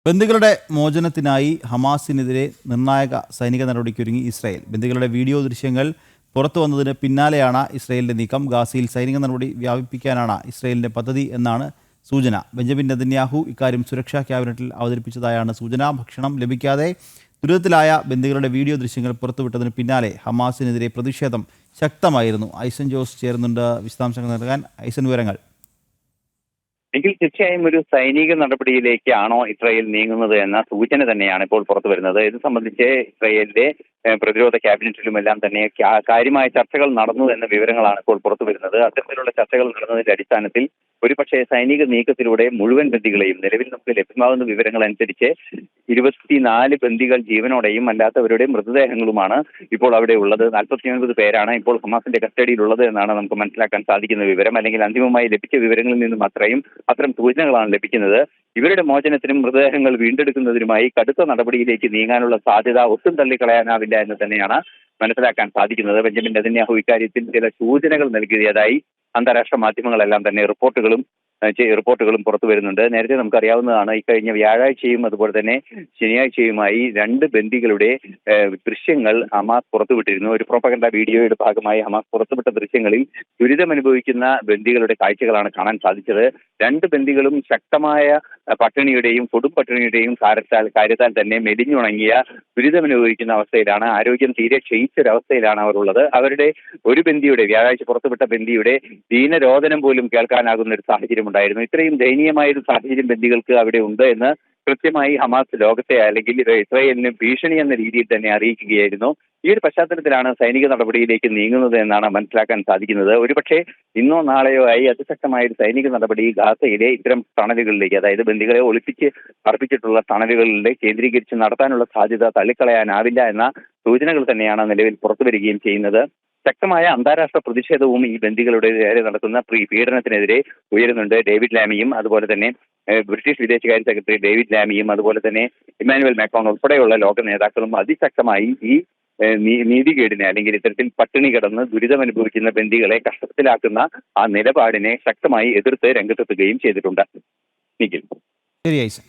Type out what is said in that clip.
ബന്ദികളുടെ മോചനത്തിനായി ഹമാസിനെതിരെ നിർണായക സൈനിക നടപടിക്കൊരുങ്ങി Israel. ബന്ദികളുടെ video ദൃശ്യങ്ങൾ പുറത്തു വന്നതിന് പിന്നാലെയാണ് ഇസ്രായേലിന്റെ നീക്കം. ഗാസയിൽ സൈനിക നടപടി വ്യാപിപ്പിക്കാനാണ് ഇസ്രായേലിന്റെ പദ്ധതി എന്നാണ് സൂചന. ബെഞ്ചമിൻ നെതന്യാഹു ഇക്കാര്യം സുരക്ഷാ ക്യാബിനറ്റിൽ അവതരിപ്പിച്ചതായാണ് സൂചന. ഭക്ഷണം ലഭിക്കാതെ ദുരിതത്തിലായ ബന്ദികളുടെ വീഡിയോ ദൃശ്യങ്ങൾ പുറത്തുവിട്ടതിന് പിന്നാലെ ഹമാസിനെതിരെ പ്രതിഷേധം ശക്തമായിരുന്നു. ഐസൻ ജോസ് ചേരുന്നുണ്ട് വിശദാംശങ്ങൾ നൽകാൻ. ഐസൻ, വിവരങ്ങൾ. എങ്കിൽ തീർച്ചയായും ഒരു സൈനിക നടപടിയിലേക്കാണോ ഇസ്രായേൽ നീങ്ങുന്നത് എന്ന സൂചന തന്നെയാണ് ഇപ്പോൾ പുറത്തു വരുന്നത്. ഇത് സംബന്ധിച്ച് ഇസ്രായേലിന്റെ പ്രതിരോധ ക്യാബിനറ്റിലുമെല്ലാം തന്നെ കാര്യമായ ചർച്ചകൾ നടന്നു എന്ന വിവരങ്ങളാണ് ഇപ്പോൾ പുറത്തു വരുന്നത്. അത്തരത്തിലുള്ള ചർച്ചകൾ നടന്നതിന്റെ അടിസ്ഥാനത്തിൽ ഒരുപക്ഷെ സൈനിക നീക്കത്തിലൂടെ മുഴുവൻ ബന്ദികളെയും, നിലവിൽ നമുക്ക് ലഭ്യമാകുന്ന വിവരങ്ങൾ അനുസരിച്ച് 24 ബന്ദികൾ ജീവനോടെയും അല്ലാത്തവരുടെ മൃതദേഹങ്ങളുമാണ് ഇപ്പോൾ അവിടെ ഉള്ളത്. 49 പേരാണ് ഇപ്പോൾ ഹമാസിന്റെ കസ്റ്റഡിയിലുള്ളത് എന്നാണ് നമുക്ക് മനസ്സിലാക്കാൻ സാധിക്കുന്ന വിവരം. അല്ലെങ്കിൽ അന്തിമമായി ലഭിച്ച വിവരങ്ങളിൽ നിന്നും അത്തരം സൂചനകളാണ് ലഭിക്കുന്നത്. ഇവരുടെ മോചനത്തിനും മൃതദേഹങ്ങൾ വീണ്ടെടുക്കുന്നതിനുമായി കടുത്ത നടപടിയിലേക്ക് നീങ്ങാനുള്ള സാധ്യത ഒട്ടും തള്ളിക്കളയാനാവില്ല എന്ന് തന്നെയാണ് മനസ്സിലാക്കാൻ സാധിക്കുന്നത്. ബെഞ്ചമിൻ നെതന്യാഹു ഇക്കാര്യത്തിൽ ചില സൂചനകൾ നൽകിയതായി അന്താരാഷ്ട്ര മാധ്യമങ്ങളെല്ലാം തന്നെ റിപ്പോർട്ടുകളും പുറത്തു വരുന്നുണ്ട്. നേരത്തെ നമുക്കറിയാവുന്നതാണ്, ഇക്കഴിഞ്ഞ വ്യാഴാഴ്ചയും അതുപോലെ തന്നെ ശനിയാഴ്ചയുമായി 2 ബന്ദികളുടെ ദൃശ്യങ്ങൾ ഹമാസ് പുറത്തുവിട്ടിരുന്നു. ഒരു പ്രൊപ്പഗൻഡ വീഡിയോയുടെ ഭാഗമായി ഹമാസ് പുറത്തുവിട്ട ദൃശ്യങ്ങളിൽ ദുരിതമനുഭവിക്കുന്ന ബന്ദികളുടെ കാഴ്ചകളാണ് കാണാൻ സാധിച്ചത്. 2 ബന്ദികളും ശക്തമായ പട്ടിണിയുടെയും കൊടും പട്ടിണിയുടെയും കാര്യത്താൽ തന്നെ മെലിഞ്ഞുണങ്ങിയ ദുരിതമനുഭവിക്കുന്ന അവസ്ഥയിലാണ്. ആരോഗ്യം തീരെ ക്ഷയിച്ചൊരവസ്ഥയിലാണ് അവർ ഉള്ളത്. അവരുടെ ഒരു ബന്ദിയുടെ, വ്യാഴാഴ്ച പുറത്തുവിട്ട ബന്ദിയുടെ ദീനരോധനം പോലും കേൾക്കാനാകുന്ന ഒരു സാഹചര്യം ഉണ്ടായിരുന്നു. ഇത്രയും ദയനീയമായ ഒരു സാഹചര്യം ബന്ദികൾക്ക് അവിടെ ഉണ്ട് എന്ന് കൃത്യമായി ഹമാസ് ലോകത്തെ, അല്ലെങ്കിൽ ഇസ്രായേലിന് ഭീഷണി എന്ന രീതിയിൽ തന്നെ അറിയിക്കുകയായിരുന്നു. ഈ ഒരു പശ്ചാത്തലത്തിലാണ് സൈനിക നടപടിയിലേക്ക് നീങ്ങുന്നത് എന്നാണ് മനസ്സിലാക്കാൻ സാധിക്കുന്നത്. ഒരുപക്ഷെ ഇന്നോ നാളെയോ ആയി അതിശക്തമായ ഒരു സൈനിക നടപടി ഗാസയിലെ ഇത്തരം ടണലുകളിലേക്ക്, അതായത് ബന്ദികളെ ഒളിപ്പിച്ച് അർപ്പിച്ചിട്ടുള്ള ടണലുകളിലേക്ക് കേന്ദ്രീകരിച്ച് നടത്താനുള്ള സാധ്യത തള്ളിക്കളയാനാവില്ല എന്ന സൂചനകൾ തന്നെയാണ് നിലവിൽ പുറത്തുവരികയും ചെയ്യുന്നത്. ശക്തമായ അന്താരാഷ്ട്ര പ്രതിഷേധവും ഈ ബന്ദികളുടെ നേരെ നടത്തുന്ന പീഡനത്തിനെതിരെ ഉയരുന്നുണ്ട്. ഡേവിഡ് ലാമിയും അതുപോലെ തന്നെ ബ്രിട്ടീഷ് വിദേശകാര്യ സെക്രട്ടറി ഡേവിഡ് ലാമിയും അതുപോലെ തന്നെ ഇമ്മാനുവൽ മാക്രോൺ ഉൾപ്പെടെയുള്ള ലോക നേതാക്കളും അതിശക്തമായി ഈ നീതികേടിനെ, അല്ലെങ്കിൽ ഇത്തരത്തിൽ പട്ടിണി കിടന്ന് ദുരിതമനുഭവിക്കുന്ന ബന്ദികളെ കഷ്ടത്തിലാക്കുന്ന ആ നിലപാടിനെ ശക്തമായി എതിർത്ത് രംഗത്തെത്തുകയും ചെയ്തിട്ടുണ്ട്. നിഖിൽ. ശരി ഐസൻ.